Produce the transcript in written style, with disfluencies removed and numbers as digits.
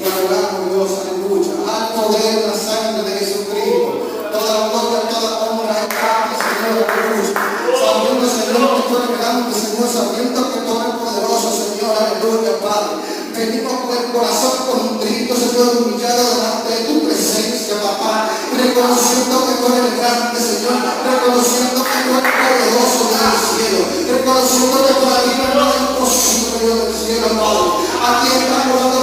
y adoramos, Dios, aleluya, al poder de la sangre de Jesucristo. Toda la gloria, toda la honra es para ti, Señor, aleluya. Sabiendo, Señor, que tú eres grande, Señor, sabiendo que tú eres poderoso, Señor, aleluya, Padre. Venimos con el corazón contrito, Señor, humillado delante de tu presencia, papá, reconociendo que tú eres grande, Señor, reconociendo que tú eres poderoso del cielo, reconociendo que para ti no es imposible, Dios del cielo, Padre. Aquí estamos dando